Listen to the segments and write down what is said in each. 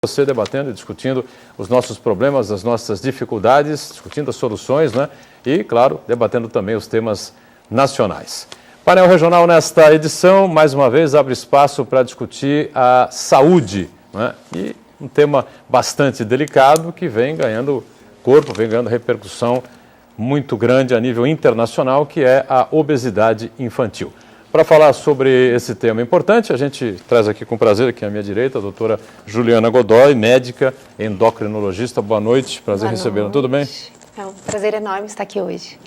Você debatendo e discutindo os nossos problemas, as nossas dificuldades, discutindo as soluções, né? E, claro, debatendo também os temas nacionais. Painel Regional nesta edição, mais uma vez, abre espaço para discutir a saúde, né? E um tema bastante delicado que vem ganhando corpo, vem ganhando repercussão muito grande a nível internacional, que é a obesidade infantil. Para falar sobre esse tema importante, a gente traz aqui com prazer, aqui à minha direita, a doutora Juliana Godoy, médica, endocrinologista. Boa noite, prazer recebê-la. Tudo bem? É um prazer enorme estar aqui hoje.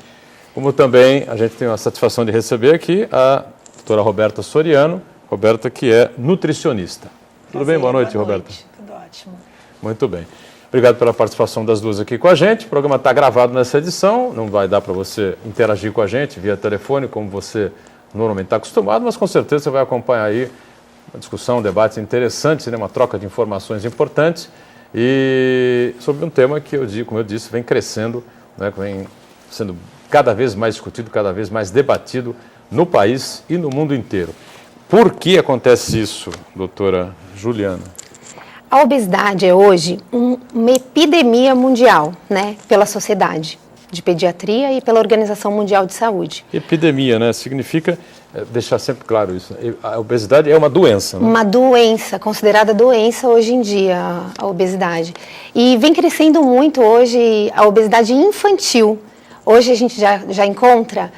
Como também a gente tem a satisfação de receber aqui a doutora Roberta Soriano, Roberta que é nutricionista. Tudo bem? Boa noite, Roberta. Tudo ótimo. Muito bem. Obrigado pela participação das duas aqui com a gente. O programa está gravado nessa edição, não vai dar para você interagir com a gente via telefone, como você normalmente está acostumado, mas com certeza você vai acompanhar aí uma discussão, um debate interessante, né? Uma troca de informações importantes e sobre um tema que como eu disse, vem crescendo, né? Vem sendo cada vez mais discutido, cada vez mais debatido no país e no mundo inteiro. Por que acontece isso, doutora Juliana? A obesidade é hoje uma epidemia mundial, né, pela sociedade de pediatria e pela Organização Mundial de Saúde. Epidemia, né? Significa, deixar sempre claro isso, a obesidade é uma doença, né? Uma doença, considerada doença hoje em dia, a obesidade. E vem crescendo muito hoje a obesidade infantil. Hoje a gente já encontra,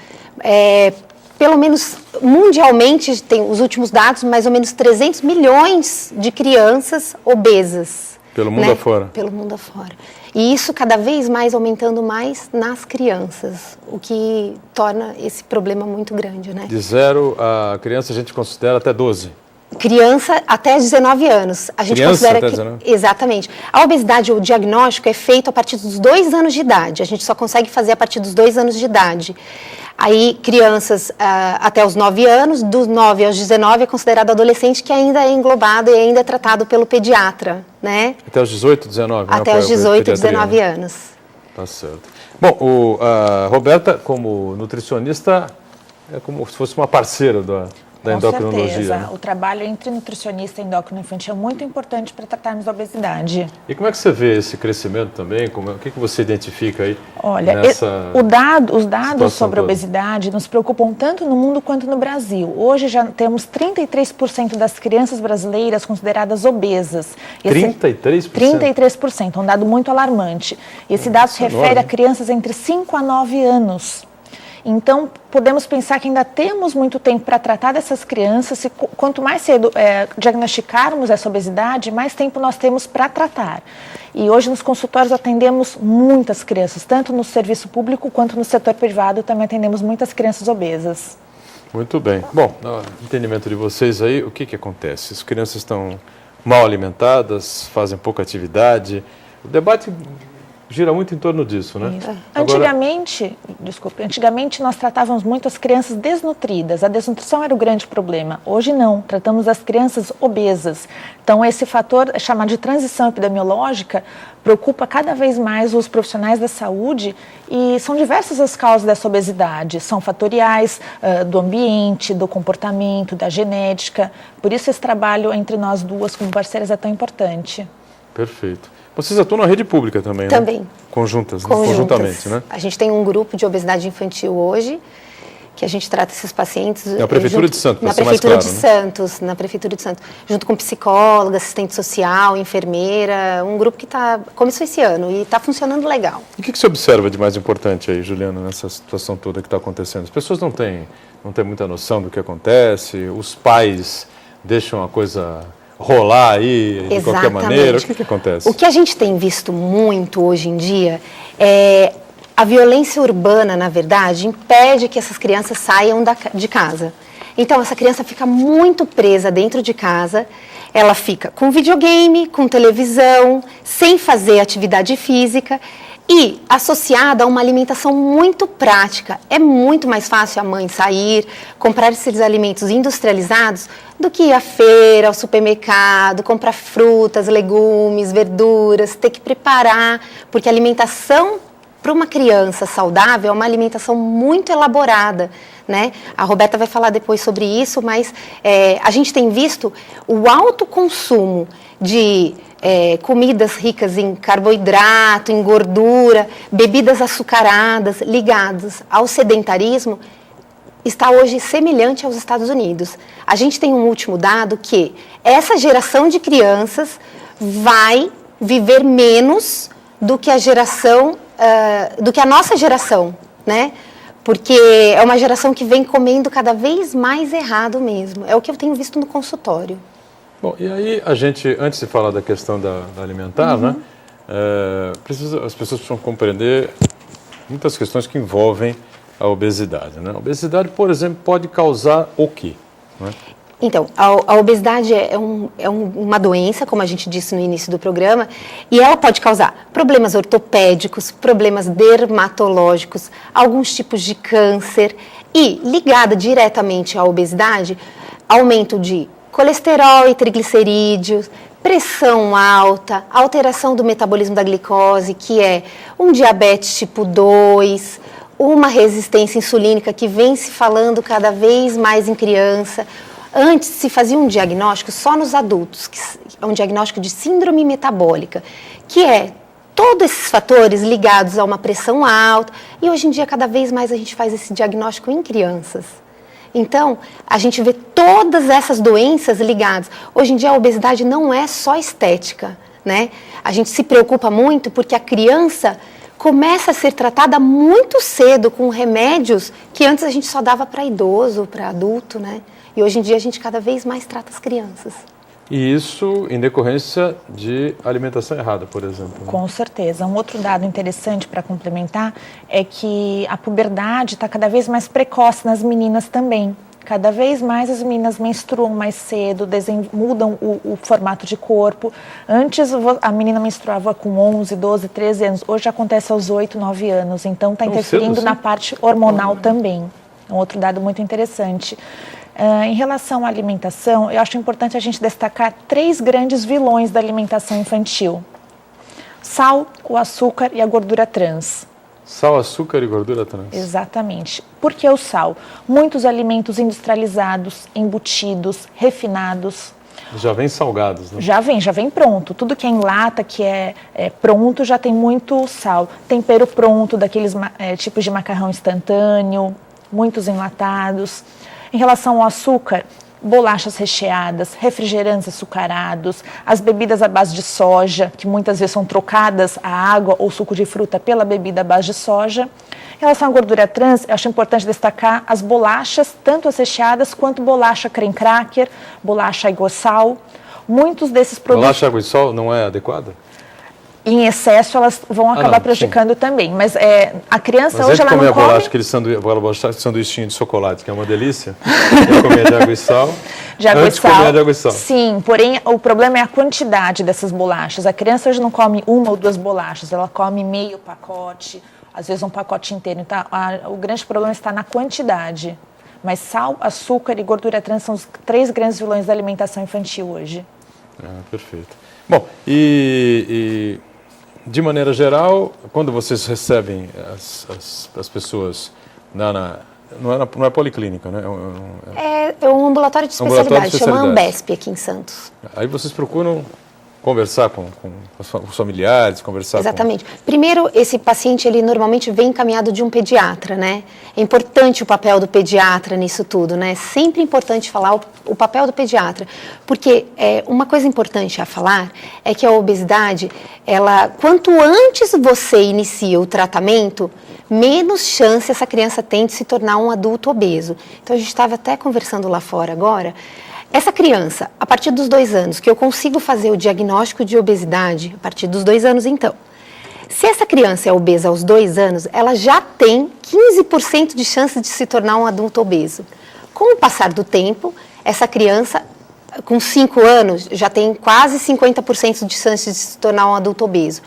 pelo menos mundialmente, tem os últimos dados, mais ou menos 300 milhões de crianças obesas. Pelo mundo afora. Pelo mundo afora. E isso cada vez mais aumentando mais nas crianças, o que torna esse problema muito grande, né? De 0 a criança a gente considera até 12. Criança até 19 anos. A gente criança considera até que 19? Exatamente. A obesidade, o diagnóstico é feito a partir dos 2 anos de idade. A gente só consegue fazer a partir dos 2 anos de idade. Aí, crianças até os 9 anos, dos 9 aos 19 é considerado adolescente, que ainda é englobado e ainda é tratado pelo pediatra, né? Até os 18, 19? Até os 18, 19 anos. Tá certo. Bom, a Roberta, como nutricionista, é como se fosse uma parceira da endocrinologia. Com certeza. Né? O trabalho entre nutricionista e endócrino infantil é muito importante para tratarmos da obesidade. E como é que você vê esse crescimento também? O que você identifica aí? Olha, os dados sobre a obesidade nos preocupam tanto no mundo quanto no Brasil. Hoje já temos 33% das crianças brasileiras consideradas obesas. 33%? 33%, um dado muito alarmante. Esse dado se refere a crianças entre 5 a 9 anos. Então, podemos pensar que ainda temos muito tempo para tratar dessas crianças e quanto mais cedo diagnosticarmos essa obesidade, mais tempo nós temos para tratar. E hoje nos consultórios atendemos muitas crianças, tanto no serviço público quanto no setor privado também atendemos muitas crianças obesas. Muito bem. Bom, no entendimento de vocês aí, o que acontece? As crianças estão mal alimentadas, fazem pouca atividade. O debate gira muito em torno disso, né? Antigamente nós tratávamos muito as crianças desnutridas. A desnutrição era o grande problema. Hoje não, tratamos as crianças obesas. Então esse fator chamado de transição epidemiológica preocupa cada vez mais os profissionais da saúde e são diversas as causas dessa obesidade. São fatoriais do ambiente, do comportamento, da genética. Por isso esse trabalho entre nós duas como parceiras é tão importante. Perfeito. Vocês atuam na rede pública também, né? Também. Conjuntamente, né? A gente tem um grupo de obesidade infantil hoje, que a gente trata esses pacientes... Na Prefeitura de Santos, para ser mais claro, né? Na Prefeitura de Santos, junto com psicóloga, assistente social, enfermeira, um grupo que começou esse ano e está funcionando legal. E o que você observa de mais importante aí, Juliana, nessa situação toda que está acontecendo? As pessoas não têm muita noção do que acontece, os pais deixam a coisa rolar aí de qualquer maneira? O que acontece? O que a gente tem visto muito hoje em dia é a violência urbana, na verdade, impede que essas crianças saiam de casa. Então, essa criança fica muito presa dentro de casa, ela fica com videogame, com televisão, sem fazer atividade física e associada a uma alimentação muito prática. É muito mais fácil a mãe sair, comprar esses alimentos industrializados do que ir à feira, ao supermercado, comprar frutas, legumes, verduras, ter que preparar, porque a alimentação para uma criança saudável, é uma alimentação muito elaborada, né? A Roberta vai falar depois sobre isso, mas a gente tem visto o alto consumo de comidas ricas em carboidrato, em gordura, bebidas açucaradas, ligadas ao sedentarismo, está hoje semelhante aos Estados Unidos. A gente tem um último dado que essa geração de crianças vai viver menos do que a nossa geração, né? Porque é uma geração que vem comendo cada vez mais errado mesmo. É o que eu tenho visto no consultório. Bom, e aí a gente, antes de falar da questão da alimentar, né, as pessoas precisam compreender muitas questões que envolvem a obesidade, né? A obesidade, por exemplo, pode causar o quê? Né? Então, a obesidade é uma doença, como a gente disse no início do programa, e ela pode causar problemas ortopédicos, problemas dermatológicos, alguns tipos de câncer e, ligada diretamente à obesidade, aumento de colesterol e triglicerídeos, pressão alta, alteração do metabolismo da glicose, que é um diabetes tipo 2, uma resistência insulínica que vem se falando cada vez mais em criança. Antes se fazia um diagnóstico só nos adultos, que é um diagnóstico de síndrome metabólica, que é todos esses fatores ligados a uma pressão alta, e hoje em dia cada vez mais a gente faz esse diagnóstico em crianças. Então, a gente vê todas essas doenças ligadas. Hoje em dia a obesidade não é só estética, né? A gente se preocupa muito porque a criança começa a ser tratada muito cedo com remédios que antes a gente só dava para idoso, para adulto, né? E hoje em dia a gente cada vez mais trata as crianças. E isso em decorrência de alimentação errada, por exemplo. Né? Com certeza. Um outro dado interessante para complementar é que a puberdade está cada vez mais precoce nas meninas também. Cada vez mais as meninas menstruam mais cedo, mudam o formato de corpo. Antes a menina menstruava com 11, 12, 13 anos. Hoje acontece aos 8, 9 anos. Então está interferindo na parte hormonal também. É um outro dado muito interessante. Em relação à alimentação, eu acho importante a gente destacar 3 grandes vilões da alimentação infantil: sal, o açúcar e a gordura trans. Sal, açúcar e gordura trans. Exatamente. Por que o sal? Muitos alimentos industrializados, embutidos, refinados. Já vem salgados, né? Já vem pronto. Tudo que é em lata, que é pronto, já tem muito sal. Tempero pronto, daqueles tipos de macarrão instantâneo, muitos enlatados. Em relação ao açúcar, bolachas recheadas, refrigerantes açucarados, as bebidas à base de soja, que muitas vezes são trocadas a água ou suco de fruta pela bebida à base de soja. Em relação à gordura trans, eu acho importante destacar as bolachas, tanto as recheadas quanto bolacha creme cracker, bolacha água e sal. Muitos desses produtos... Bolacha água e sal não é adequada? Em excesso, elas vão acabar prejudicando sim. também. Mas a criança hoje ela comer não come... aquela bolacha, sanduichinho de chocolate, que é uma delícia. Comer de água e sal. De água antes e sal. De comer de água e sal. Sim, porém o problema é a quantidade dessas bolachas. A criança hoje não come 1 ou 2 bolachas, ela come meio pacote, às vezes um pacote inteiro. Então, o grande problema está na quantidade. Mas sal, açúcar e gordura trans são os 3 grandes vilões da alimentação infantil hoje. Perfeito. Bom, de maneira geral, quando vocês recebem as pessoas não é policlínica, né? É um ambulatório de especialidade, chama Ambesp aqui em Santos. Aí vocês procuram conversar com os familiares, conversar Exatamente. Primeiro, esse paciente, ele normalmente vem encaminhado de um pediatra, né? É importante o papel do pediatra nisso tudo, né? É sempre importante falar o papel do pediatra, porque uma coisa importante a falar é que a obesidade, quanto antes você inicia o tratamento, menos chance essa criança tem de se tornar um adulto obeso. Então, a gente estava até conversando lá fora agora. Essa criança, a partir dos 2 anos, que eu consigo fazer o diagnóstico de obesidade, a partir dos 2 anos, então, se essa criança é obesa aos 2 anos, ela já tem 15% de chance de se tornar um adulto obeso. Com o passar do tempo, essa criança, com 5 anos, já tem quase 50% de chance de se tornar um adulto obeso.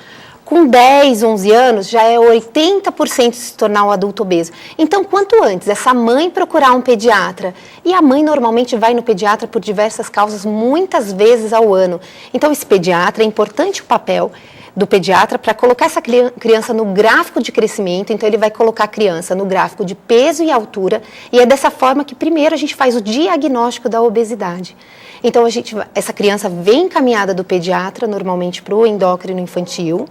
Com 10, 11 anos, já é 80% de se tornar um adulto obeso. Então, quanto antes essa mãe procurar um pediatra, e a mãe normalmente vai no pediatra por diversas causas, muitas vezes ao ano. Então, esse pediatra, é importante o papel do pediatra para colocar essa criança no gráfico de crescimento. Então, ele vai colocar a criança no gráfico de peso e altura, e é dessa forma que primeiro a gente faz o diagnóstico da obesidade. Então, essa criança vem encaminhada do pediatra, normalmente para o endócrino infantil,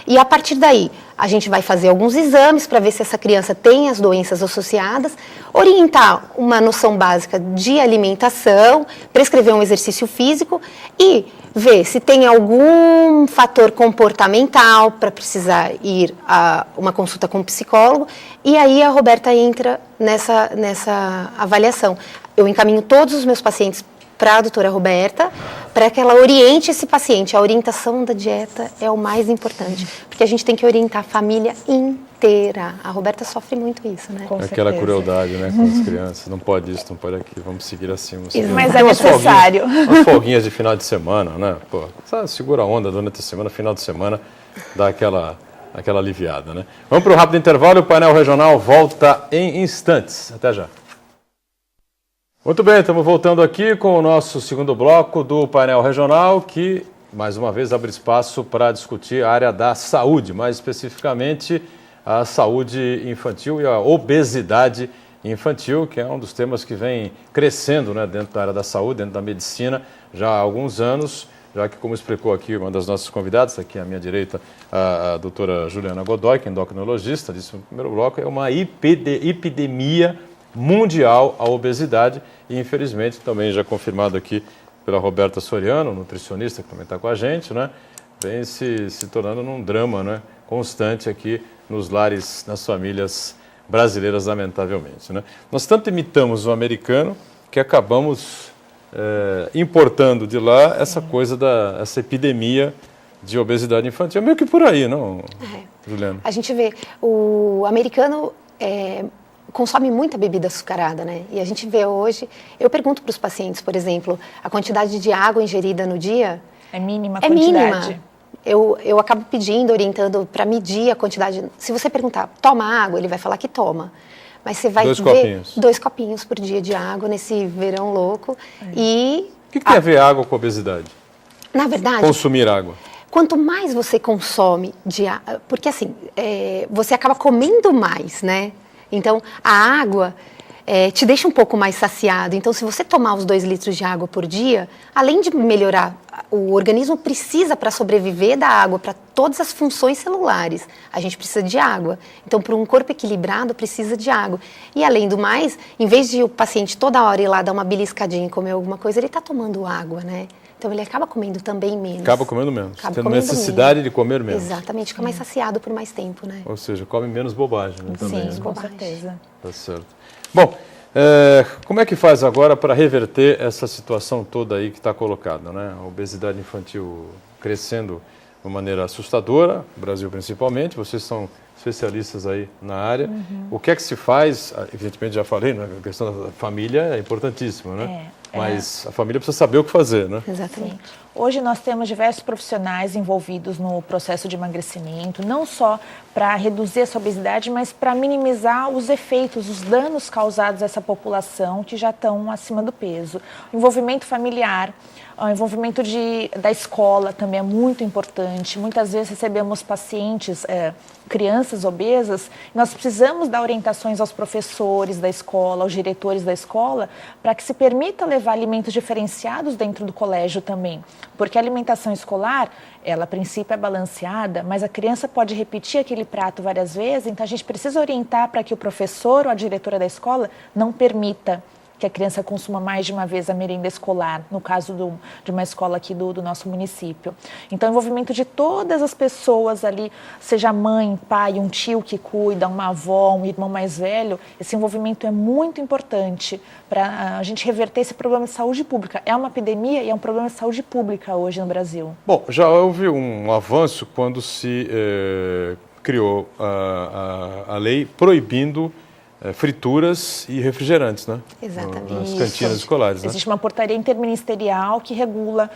e a partir daí, a gente vai fazer alguns exames para ver se essa criança tem as doenças associadas, orientar uma noção básica de alimentação, prescrever um exercício físico e ver se tem algum fator comportamental para precisar ir a uma consulta com um psicólogo. E aí a Roberta entra nessa avaliação. Eu encaminho todos os meus pacientes para a doutora Roberta, para que ela oriente esse paciente. A orientação da dieta é o mais importante, porque a gente tem que orientar a família inteira. A Roberta sofre muito isso, né? Com Aquela certeza. crueldade, né, com as crianças. Não pode isso, não pode aquilo, vamos seguir assim. Vamos seguir. Mas Tem é umas necessário. Umas folguinhas de final de semana, né? Pô, segura a onda durante a semana, final de semana, dá aquela aliviada, né? Vamos para o rápido intervalo e o painel regional volta em instantes. Até já. Muito bem, estamos voltando aqui com o nosso segundo bloco do painel regional, que, mais uma vez, abre espaço para discutir a área da saúde, mais especificamente a saúde infantil e a obesidade infantil, que é um dos temas que vem crescendo, né, dentro da área da saúde, dentro da medicina, já há alguns anos, já que, como explicou aqui uma das nossas convidadas, aqui à minha direita, a doutora Juliana Godoy, que é endocrinologista, disse no primeiro bloco, é uma epidemia mundial a obesidade e, infelizmente, também já confirmado aqui pela Roberta Soriano, nutricionista, que também está com a gente, né, vem se tornando um drama, né, constante aqui nos lares, nas famílias brasileiras, lamentavelmente, né. Nós tanto imitamos o americano que acabamos importando de lá essa coisa essa epidemia de obesidade infantil. É meio que por aí, não, Juliana? A gente vê, o americano consome muita bebida açucarada, né? E a gente vê hoje, eu pergunto para os pacientes, por exemplo, a quantidade de água ingerida no dia É mínima a é quantidade. mínima. Eu acabo pedindo, orientando para medir a quantidade. Se você perguntar, toma água, ele vai falar que toma. Mas você vai ver 2 copinhos por dia de água nesse verão louco. E O que tem a ver água com obesidade? na verdade, Consumir água. quanto mais você consome de água, porque assim, você acaba comendo mais, né? Então, a água te deixa um pouco mais saciado. Então, se você tomar os 2 litros de água por dia, além de melhorar, o organismo precisa, para sobreviver, da água para todas as funções celulares. A gente precisa de água. Então, para um corpo equilibrado, precisa de água. E, além do mais, em vez de o paciente toda hora ir lá dar uma beliscadinha e comer alguma coisa, ele está tomando água, né? Então, ele acaba comendo também menos. Acaba comendo menos. Acaba tendo comendo necessidade menos. de comer menos. Exatamente, fica mais saciado por mais tempo, né? Ou seja, come menos bobagem, né, também. Sim, Né? com certeza. Tá certo. Bom, como é que faz agora para reverter essa situação toda aí que está colocada, né? A obesidade infantil crescendo de uma maneira assustadora, no Brasil principalmente, vocês são especialistas aí na área. O que é que se faz? Evidentemente já falei, né? A questão da família é importantíssima, né? Mas a família precisa saber o que fazer, né? Exatamente. Hoje nós temos diversos profissionais envolvidos no processo de emagrecimento, não só para reduzir essa obesidade, mas para minimizar os efeitos, os danos causados a essa população que já estão acima do peso. O envolvimento familiar, o envolvimento da escola também é muito importante. Muitas vezes recebemos pacientes, crianças obesas, e nós precisamos dar orientações aos professores da escola, aos diretores da escola, para que se permita levar alimentos diferenciados dentro do colégio também. Porque a alimentação escolar, ela a princípio é balanceada, mas a criança pode repetir aquele prato várias vezes, então a gente precisa orientar para que o professor ou a diretora da escola não permita que a criança consuma mais de uma vez a merenda escolar, no caso de uma escola aqui do nosso município. Então, o envolvimento de todas as pessoas ali, seja mãe, pai, um tio que cuida, uma avó, um irmão mais velho, esse envolvimento é muito importante para a gente reverter esse problema de saúde pública. É uma epidemia e é um problema de saúde pública hoje no Brasil. Bom, já houve um avanço quando se criou a lei proibindo frituras e refrigerantes, né? Exatamente. Nas cantinas escolares, né? Existe uma portaria interministerial que regula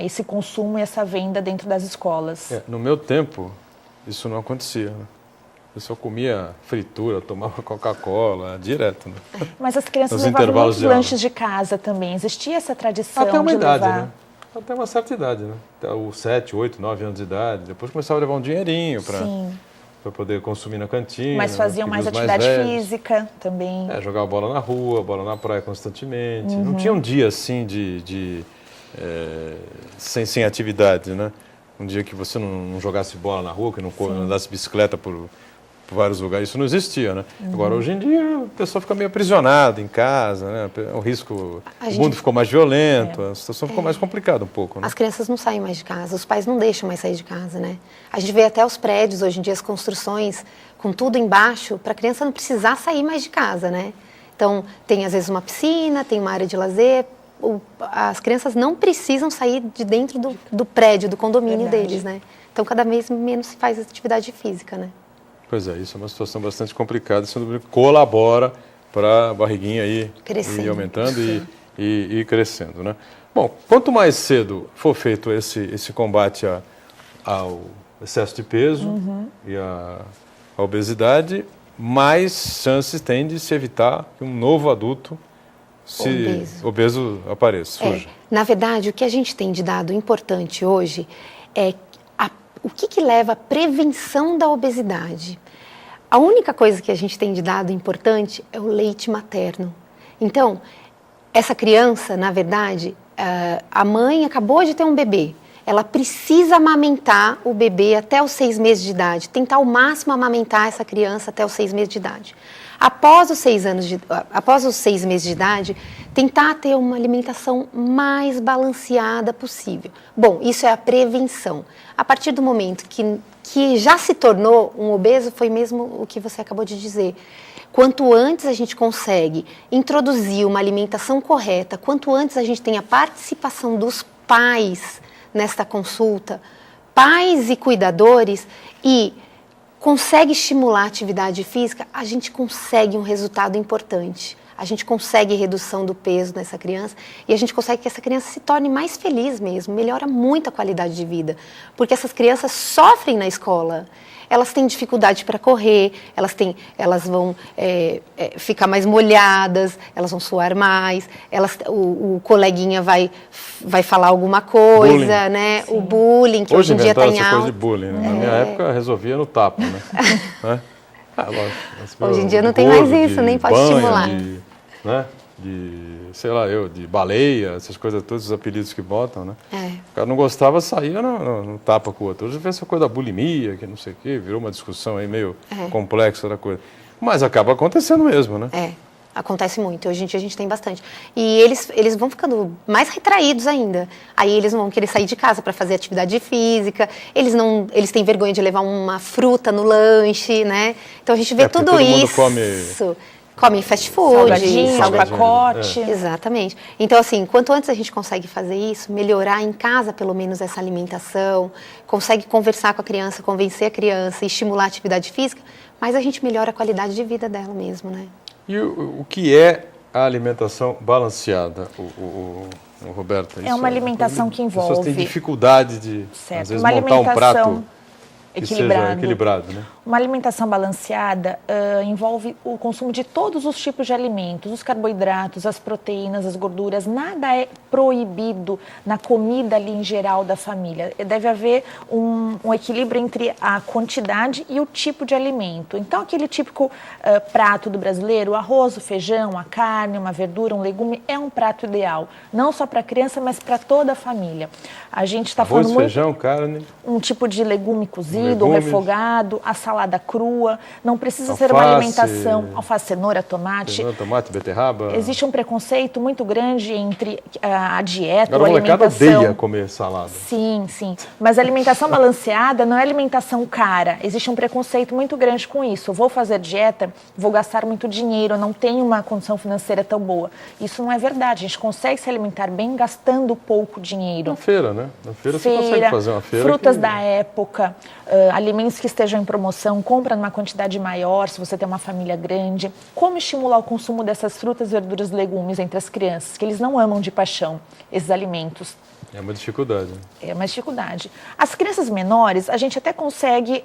esse consumo e essa venda dentro das escolas. No meu tempo, isso não acontecia, né? Eu só comia fritura, tomava Coca-Cola, direto, né? Mas as crianças Nos levavam intervalos muitos de aula. lanches de casa também. Existia essa tradição Até uma de idade, levar. né? Até uma certa idade, né? Até os 7, 8, 9 anos de idade. Depois começava a levar um dinheirinho para poder consumir na cantina. Mas faziam mais atividade física também. Jogava bola na rua, bola na praia constantemente. Não tinha um dia assim sem atividade, né? Um dia que você não jogasse bola na rua, que não andasse bicicleta por vários lugares, isso não existia, né? Agora, hoje em dia, o pessoal fica meio aprisionado em casa, né? O risco, o mundo ficou mais violento, a situação ficou mais complicada um pouco, né? As crianças não saem mais de casa, os pais não deixam mais sair de casa, né? A gente vê até os prédios, hoje em dia, as construções com tudo embaixo, para a criança não precisar sair mais de casa, né? Então, tem às vezes uma piscina, tem uma área de lazer, as crianças não precisam sair de dentro do prédio, do condomínio deles, né? Então, cada vez menos se faz atividade física, né? Pois é, isso é uma situação bastante complicada, isso colabora para a barriguinha ir aumentando e crescendo, né? Bom, quanto mais cedo for feito esse combate ao excesso de peso e à obesidade, mais chances tem de se evitar que um novo adulto obeso apareça, surja. Na verdade, o que a gente tem de dado importante hoje é o que leva à prevenção da obesidade. A única coisa que a gente tem de dado importante é o leite materno. Então, essa criança, na verdade, a mãe acabou de ter um bebê. Ela precisa amamentar o bebê até os 6 meses de idade, tentar ao máximo amamentar essa criança até os 6 meses de idade. Após os 6 meses de idade, tentar ter uma alimentação mais balanceada possível. Bom, isso é a prevenção. A partir do momento que já se tornou um obeso, foi mesmo o que você acabou de dizer. Quanto antes a gente consegue introduzir uma alimentação correta, quanto antes a gente tem a participação dos pais nesta consulta, pais e cuidadores, e consegue estimular a atividade física, a gente consegue um resultado importante. A gente consegue redução do peso nessa criança e a gente consegue que essa criança se torne mais feliz mesmo, melhora muito a qualidade de vida. Porque essas crianças sofrem na escola, elas têm dificuldade para correr, elas vão ficar mais molhadas, elas vão suar mais, o coleguinha vai falar alguma coisa, bullying, né? Sim. O bullying, que hoje em dia está em alta. Coisa de bullying, né? Na minha época resolvia no tapa, né? Hoje em dia não tem mais isso, nem pode estimular. De baleia, essas coisas, todos os apelidos que botam, né? O cara não gostava, saía no tapa com o outro. Hoje vê essa coisa da bulimia, que não sei o quê, virou uma discussão aí meio complexa da coisa. Mas acaba acontecendo mesmo, né? Acontece muito. Hoje em dia a gente tem bastante. E eles vão ficando mais retraídos ainda. Aí eles não vão querer sair de casa para fazer atividade física. Eles têm vergonha de levar uma fruta no lanche, né? Então a gente vê tudo todo isso. Mundo come fast food, salgadinho, pacote. Exatamente. Então, assim, quanto antes a gente consegue fazer isso, melhorar em casa, pelo menos, essa alimentação, consegue conversar com a criança, convencer a criança, estimular a atividade física, mais a gente melhora a qualidade de vida dela mesmo, né? E o que é a alimentação balanceada, Roberta? É uma alimentação que envolve... As pessoas têm dificuldade de, às vezes, montar um prato que seja equilibrado, né? Uma alimentação balanceada envolve o consumo de todos os tipos de alimentos, os carboidratos, as proteínas, as gorduras, nada é proibido na comida ali em geral da família. Deve haver um equilíbrio entre a quantidade e o tipo de alimento. Então, aquele típico prato do brasileiro, o arroz, o feijão, a carne, uma verdura, um legume, é um prato ideal. Não só para a criança, mas para toda a família. A gente está falando muito... feijão, carne... Um tipo de legume cozido ou refogado, a salada crua, não precisa ser uma alimentação, alface, cenoura, tomate, beterraba. Existe um preconceito muito grande entre a dieta, a alimentação. Odeia comer salada. Sim. Mas a alimentação balanceada não é alimentação cara. Existe um preconceito muito grande com isso. Eu vou fazer dieta, vou gastar muito dinheiro, eu não tenho uma condição financeira tão boa. Isso não é verdade. A gente consegue se alimentar bem gastando pouco dinheiro. Na feira, né? Na feira você consegue fazer uma feira. Frutas da época, alimentos que estejam em promoção, compra numa quantidade maior, se você tem uma família grande. Como estimular o consumo dessas frutas, verduras e legumes entre as crianças, que eles não amam de paixão esses alimentos? É uma dificuldade. É uma dificuldade. As crianças menores, a gente até consegue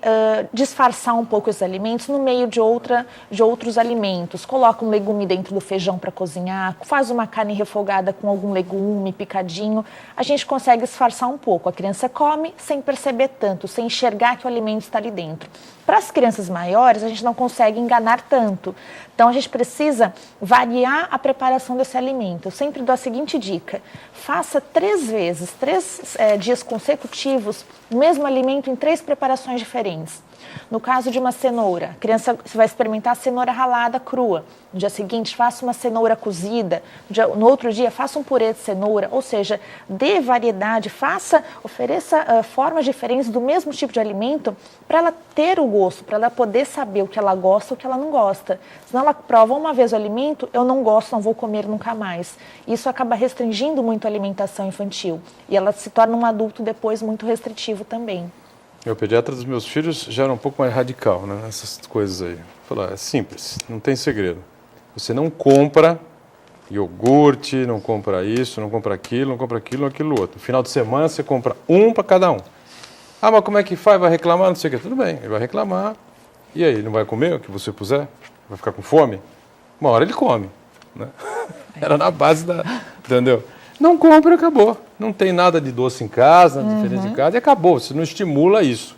disfarçar um pouco esses alimentos no meio de outros alimentos. Coloca um legume dentro do feijão para cozinhar, faz uma carne refogada com algum legume picadinho. A gente consegue disfarçar um pouco. A criança come sem perceber tanto, sem enxergar que o alimento está ali dentro. Para as crianças maiores, a gente não consegue enganar tanto. Então, a gente precisa variar a preparação desse alimento. Eu sempre dou a seguinte dica: faça 3 vezes, 3 dias consecutivos, o mesmo alimento em 3 preparações diferentes. No caso de uma cenoura, a criança vai experimentar a cenoura ralada crua. No dia seguinte, faça uma cenoura cozida. No outro dia, faça um purê de cenoura. Ou seja, dê variedade, ofereça formas diferentes do mesmo tipo de alimento para ela ter o gosto, para ela poder saber o que ela gosta e o que ela não gosta. Senão ela prova uma vez o alimento, eu não gosto, não vou comer nunca mais. Isso acaba restringindo muito a alimentação infantil. E ela se torna um adulto depois muito restritivo também. O pediatra dos meus filhos já era um pouco mais radical, né? Essas coisas aí. Falar, é simples, não tem segredo. Você não compra iogurte, não compra isso, não compra aquilo, aquilo outro. No final de semana você compra um para cada um. Ah, mas como é que faz? Vai reclamar? Não sei o que. Tudo bem, ele vai reclamar. E aí, não vai comer o que você puser? Vai ficar com fome? Uma hora ele come, né? Era na base da... Entendeu? Não compra, acabou. Não tem nada de doce em casa, diferente de casa, e acabou. Você não estimula isso.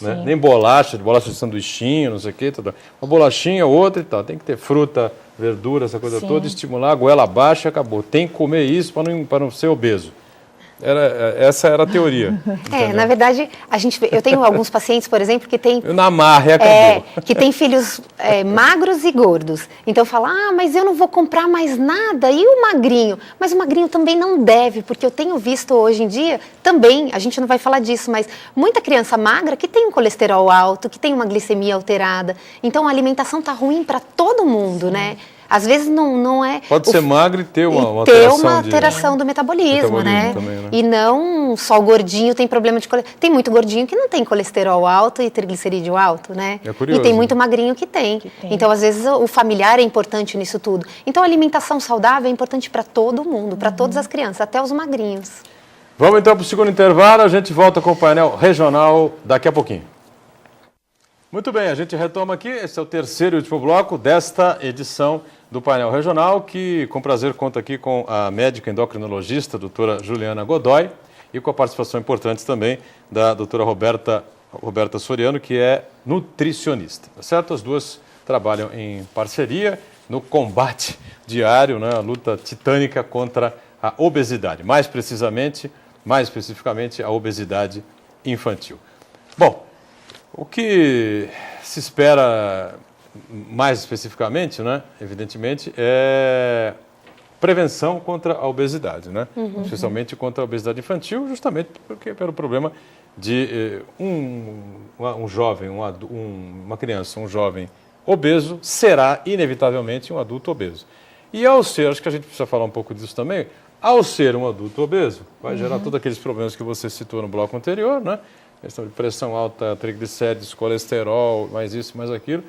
Né? Nem bolacha de sanduichinho, não sei o quê. Tudo. Uma bolachinha, outra e tal. Tem que ter fruta, verdura, essa coisa toda, estimular, a goela baixa, acabou. Tem que comer isso para não ser obeso. Essa era a teoria. Na verdade, eu tenho alguns pacientes, por exemplo, que têm... Na marra, acabou. Que têm filhos magros e gordos. Então fala, mas eu não vou comprar mais nada. E o magrinho? Mas o magrinho também não deve, porque eu tenho visto hoje em dia, também, a gente não vai falar disso, mas muita criança magra que tem um colesterol alto, que tem uma glicemia alterada. Então a alimentação está ruim para todo mundo, né? Às vezes não é... Pode ser magro e ter uma alteração do metabolismo, né? Também, né? E não só o gordinho tem problema de colesterol. Tem muito gordinho que não tem colesterol alto e triglicerídeo alto, né? É curioso. E tem muito magrinho que tem. Então, às vezes, o familiar é importante nisso tudo. Então, a alimentação saudável é importante para todo mundo, para todas as crianças, até os magrinhos. Vamos então para o segundo intervalo, a gente volta com o painel regional daqui a pouquinho. Muito bem, a gente retoma aqui, esse é o terceiro e último bloco desta edição do painel regional, que com prazer conta aqui com a médica endocrinologista, a doutora Juliana Godoy, e com a participação importante também da doutora Roberta Soriano, que é nutricionista, tá certo? As duas trabalham em parceria no combate diário, né, a luta titânica contra a obesidade, mais especificamente a obesidade infantil. Bom, o que se espera mais especificamente, né, evidentemente, é prevenção contra a obesidade, né? Especialmente contra a obesidade infantil, justamente pelo problema de uma criança, um jovem obeso, será inevitavelmente um adulto obeso. E acho que a gente precisa falar um pouco disso também, ao ser um adulto obeso, vai gerar todos aqueles problemas que você citou no bloco anterior, né? Questão de pressão alta, triglicéridos, colesterol, mais isso, mais aquilo.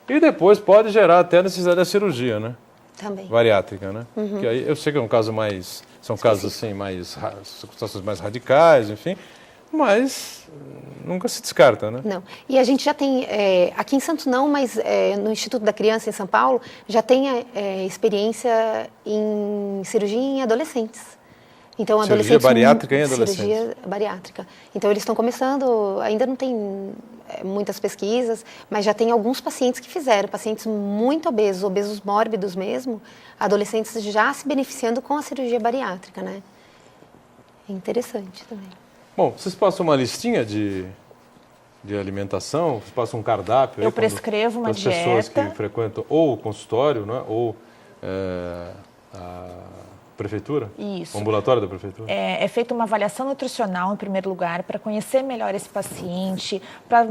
E depois pode gerar até a necessidade da cirurgia, né? Também. Bariátrica, né? Que aí eu sei que é um caso mais... São casos assim, circunstâncias mais radicais, enfim. Mas nunca se descarta, né? Não. E a gente já tem, aqui em Santos não, mas no Instituto da Criança em São Paulo, já tem experiência em cirurgia em adolescentes. Então, cirurgia bariátrica em adolescentes. Cirurgia bariátrica. Então, eles estão começando, ainda não tem muitas pesquisas, mas já tem alguns pacientes que fizeram, pacientes muito obesos mórbidos mesmo, adolescentes já se beneficiando com a cirurgia bariátrica, né? É interessante também. Bom, vocês passam uma listinha de alimentação, vocês passam um cardápio? Eu prescrevo uma dieta. Para as pessoas que frequentam ou o consultório, né, ou a prefeitura? Isso. O ambulatório da prefeitura? É feita uma avaliação nutricional, em primeiro lugar, para conhecer melhor esse paciente, para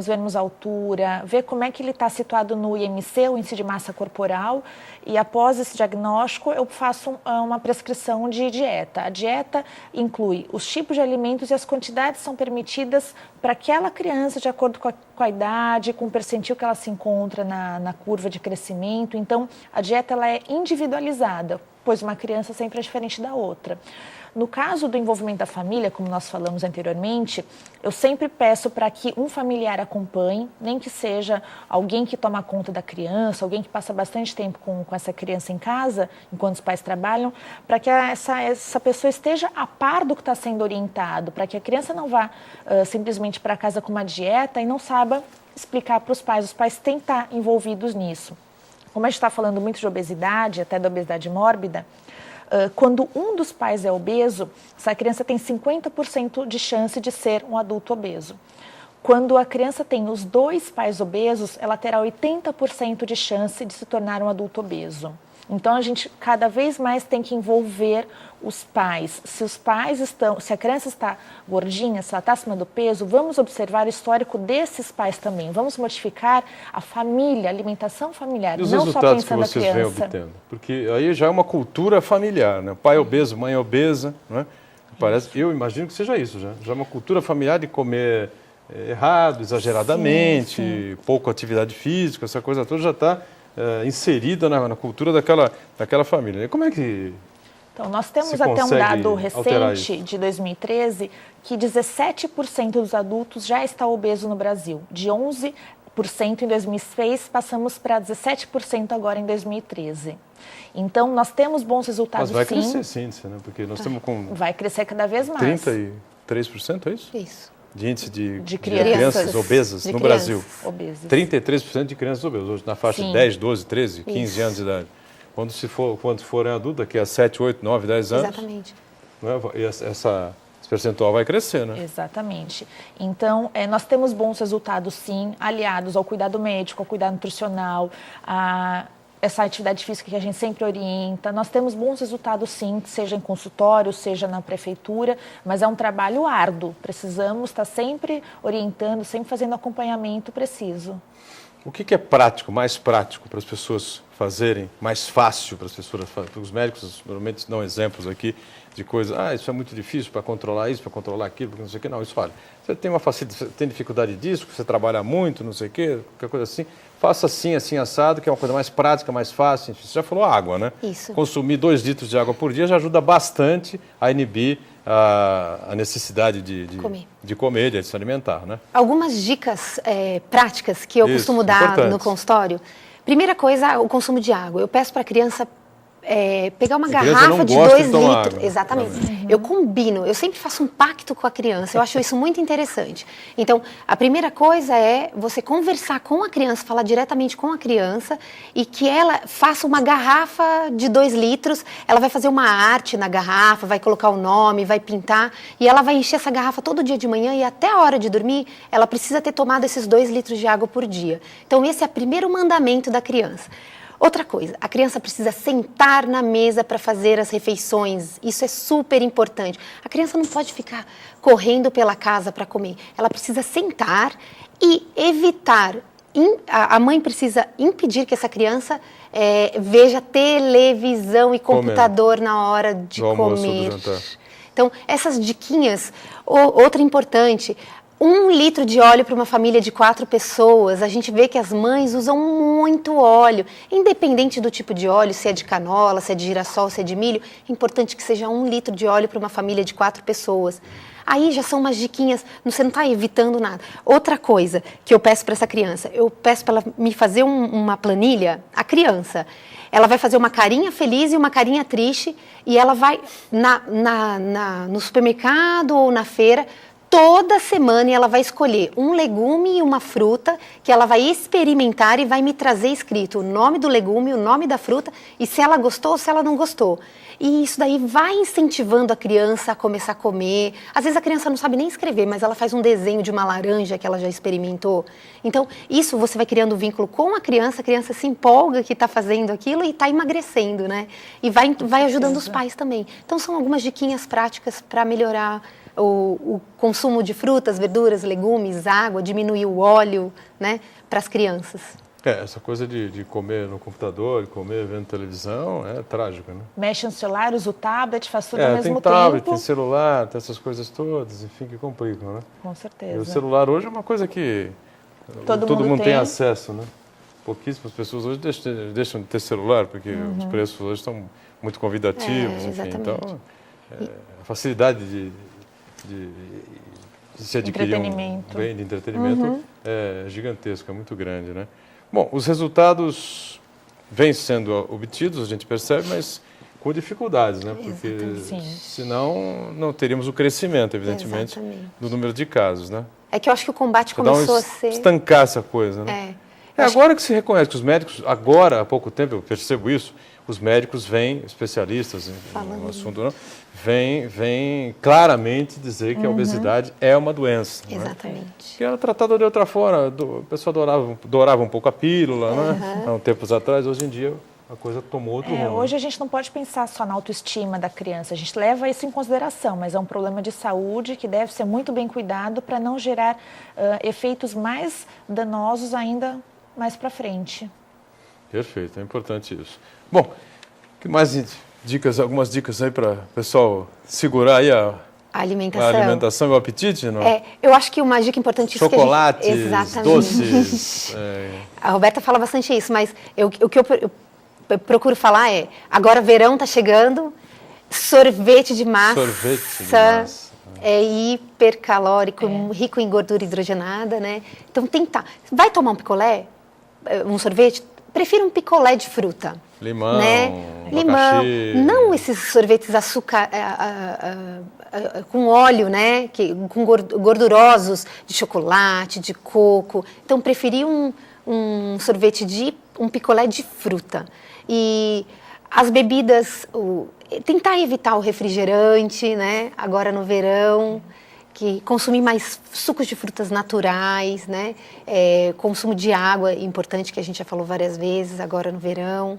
vermos a altura, ver como é que ele está situado no IMC, o índice de massa corporal, e após esse diagnóstico eu faço uma prescrição de dieta. A dieta inclui os tipos de alimentos e as quantidades são permitidas para aquela criança, de acordo com a idade, com o percentil que ela se encontra na curva de crescimento. Então, a dieta ela é individualizada, pois uma criança sempre é diferente da outra. No caso do envolvimento da família, como nós falamos anteriormente, eu sempre peço para que um familiar acompanhe, nem que seja alguém que toma conta da criança, alguém que passa bastante tempo com essa criança em casa, enquanto os pais trabalham, para que essa pessoa esteja a par do que está sendo orientado, para que a criança não vá simplesmente para casa com uma dieta e não saiba explicar para os pais têm que estar envolvidos nisso. Como a gente está falando muito de obesidade, até da obesidade mórbida, quando um dos pais é obeso, essa criança tem 50% de chance de ser um adulto obeso. Quando a criança tem os 2 pais obesos, ela terá 80% de chance de se tornar um adulto obeso. Então, a gente cada vez mais tem que envolver os pais. Se a criança está gordinha, se ela está acima do peso, vamos observar o histórico desses pais também. Vamos modificar a família, a alimentação familiar, e os não só resultados pensando na que vocês vêm criança. obtendo? Porque aí já é uma cultura familiar, né? Pai obeso, mãe obesa, né? Eu imagino que seja isso, já é uma cultura familiar de comer errado, exageradamente, sim. pouco atividade física, essa coisa toda já está inserida na cultura daquela família. E como é que Então, nós temos se até um consegue dado alterar recente, isso? de 2013, que 17% dos adultos já está obeso no Brasil. De 11% em 2006, passamos para 17% agora em 2013. Então, nós temos bons resultados, Mas vai sim. crescer esse índice, né? Porque nós estamos com Vai crescer cada vez mais. 33%, é isso? Isso. De índice de crianças obesas de no crianças Brasil. Obesos. 33% de crianças obesas, hoje na faixa Sim. de 10, 12, 13, 15 Isso. anos de idade. Quando forem adultos, daqui a 7, 8, 9, 10 anos, Exatamente. né, esse percentual vai crescer, né? Exatamente. Então, nós temos bons resultados, sim, aliados ao cuidado médico, ao cuidado nutricional, a essa atividade física que a gente sempre orienta. Nós temos bons resultados, sim, seja em consultório, seja na prefeitura, mas é um trabalho árduo. Precisamos estar sempre orientando, sempre fazendo acompanhamento preciso. O que é prático, mais prático para as pessoas fazerem, mais fácil para as pessoas fazerem? Os médicos normalmente dão exemplos aqui de coisas, isso é muito difícil para controlar isso, para controlar aquilo, porque não sei o que. Não, isso olha, você tem uma facilidade, você tem dificuldade disso, você trabalha muito, não sei o que, qualquer coisa assim, faça assim, assim, assado, que é uma coisa mais prática, mais fácil. Enfim, você já falou água, né? Isso. Consumir 2 litros de água por dia já ajuda bastante a inibir a necessidade de comer, de se alimentar, né? Algumas dicas práticas que eu costumo dar importantes. no consultório. Primeira coisa, o consumo de água. Eu peço para a criança pegar uma A criança garrafa não de gosta 2 de tomar litros. água. Exatamente. Eu combino, eu sempre faço um pacto com a criança. Eu acho isso muito interessante. Então, a primeira coisa é você conversar com a criança, falar diretamente com a criança e que ela faça uma garrafa de 2 litros. Ela vai fazer uma arte na garrafa, vai colocar o nome, vai pintar e ela vai encher essa garrafa todo dia de manhã e até a hora de dormir, ela precisa ter tomado esses 2 litros de água por dia. Então, esse é o primeiro mandamento da criança. Outra coisa, a criança precisa sentar na mesa para fazer as refeições. Isso é super importante. A criança não pode ficar correndo pela casa para comer. Ela precisa sentar e evitar. A mãe precisa impedir que essa criança veja televisão e computador na hora de comer. Então, essas diquinhas. Outra importante. 1 litro de óleo para uma família de 4 pessoas. A gente vê que as mães usam muito óleo. Independente do tipo de óleo, se é de canola, se é de girassol, se é de milho, é importante que seja 1 litro de óleo para uma família de 4 pessoas. Aí já são umas diquinhas, você não está evitando nada. Outra coisa que eu peço para essa criança, eu peço para ela me fazer uma planilha, a criança vai fazer uma carinha feliz e uma carinha triste e ela vai no supermercado ou na feira. Toda semana ela vai escolher um legume e uma fruta que ela vai experimentar e vai me trazer escrito o nome do legume, o nome da fruta e se ela gostou ou se ela não gostou. E isso daí vai incentivando a criança a começar a comer. Às vezes a criança não sabe nem escrever, mas ela faz um desenho de uma laranja que ela já experimentou. Então, isso você vai criando um vínculo com a criança se empolga que está fazendo aquilo e está emagrecendo, né? E vai ajudando os pais também. Então, são algumas diquinhas práticas para melhorar o consumo de frutas, verduras, legumes, água, diminuir o óleo, né, para as crianças. Essa coisa de comer no computador, comer vendo televisão, é trágico, né? Mexe no celular, usa o tablet, faz tudo ao mesmo tem tempo. tablet, tem celular, tem essas coisas todas, enfim, que complicam, né? Com certeza. E o celular hoje é uma coisa que todo mundo tem acesso, né? Pouquíssimas pessoas hoje deixam de ter celular, porque os preços hoje estão muito convidativos, enfim. Exatamente. Então, a facilidade de se adquirir um bem de entretenimento é gigantesca, é muito grande, né? Bom, os resultados vêm sendo obtidos, a gente percebe, mas com dificuldades, né? Porque senão não teríamos o crescimento, evidentemente, do número de casos, né? É que eu acho que o combate começou a ser... estancar essa coisa, né? É agora que se reconhece que os médicos, agora, há pouco tempo, eu percebo isso, os médicos vêm, especialistas no assunto, vêm claramente dizer que a obesidade é uma doença. Exatamente. Né? Que era tratada de outra forma, o pessoal adorava um pouco a pílula, né? Há uns tempos atrás, hoje em dia a coisa tomou outro rumo. Hoje a gente não pode pensar só na autoestima da criança, a gente leva isso em consideração, mas é um problema de saúde que deve ser muito bem cuidado para não gerar efeitos mais danosos ainda mais para frente. Perfeito, é importante isso. Bom, que mais dicas, algumas dicas aí para o pessoal segurar aí a alimentação e o apetite? Não? Eu acho que uma dica importante... Chocolates, doces... A Roberta fala bastante isso, mas o que eu procuro falar agora verão está chegando, sorvete de massa. É hipercalórico, rico em gordura hidrogenada, né? Então tentar. Vai tomar um picolé, um sorvete? Prefira um picolé de fruta. Limão, né? abacaxi. Não esses sorvetes com óleo, né? Com gordurosos, de chocolate, de coco. Então, preferir um sorvete um picolé de fruta. E as bebidas, tentar evitar o refrigerante, né? Agora no verão, que consumir mais sucos de frutas naturais, né? Consumo de água, importante, que a gente já falou várias vezes, agora no verão,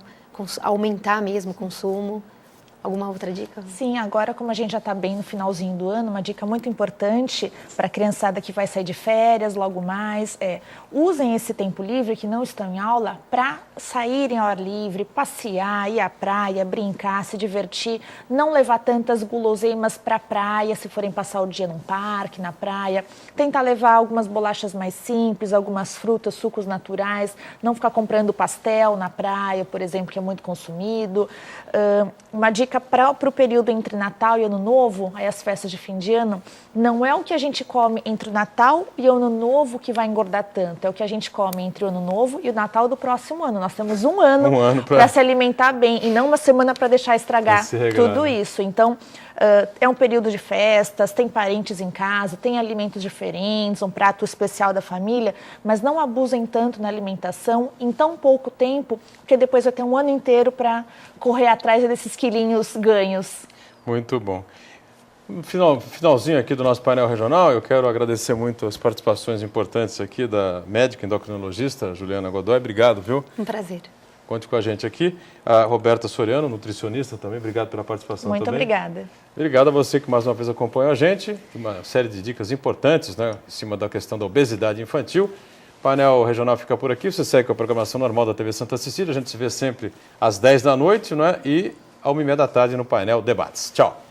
aumentar mesmo o consumo. Alguma outra dica? Sim, agora como a gente já está bem no finalzinho do ano, uma dica muito importante para a criançada que vai sair de férias logo mais usem esse tempo livre que não estão em aula para saírem ao ar livre, passear, ir à praia, brincar, se divertir, não levar tantas guloseimas para a praia, se forem passar o dia num parque, na praia, tentar levar algumas bolachas mais simples, algumas frutas, sucos naturais, não ficar comprando pastel na praia, por exemplo, que é muito consumido. Uma dica para o período entre Natal e Ano Novo, aí as festas de fim de ano, não é o que a gente come entre o Natal e o Ano Novo que vai engordar tanto, é o que a gente come entre o Ano Novo e o Natal do próximo ano. Nós temos um ano para se alimentar bem e não uma semana para deixar estragar tudo isso. Então, é um período de festas, tem parentes em casa, tem alimentos diferentes, um prato especial da família, mas não abusem tanto na alimentação em tão pouco tempo, porque depois vai ter um ano inteiro para correr atrás desses quilinhos ganhos. Muito bom. Finalzinho aqui do nosso painel regional, eu quero agradecer muito as participações importantes aqui da médica endocrinologista Juliana Godoy. Obrigado, viu? Um prazer. Conte com a gente aqui. A Roberta Soriano, nutricionista também. Obrigado pela participação também. Muito obrigada. Obrigado a você que mais uma vez acompanhou a gente. Uma série de dicas importantes, né, em cima da questão da obesidade infantil. O painel regional fica por aqui. Você segue com a programação normal da TV Santa Cecília. A gente se vê sempre às 10 da noite, né, e à 1h30 da tarde no painel Debates. Tchau.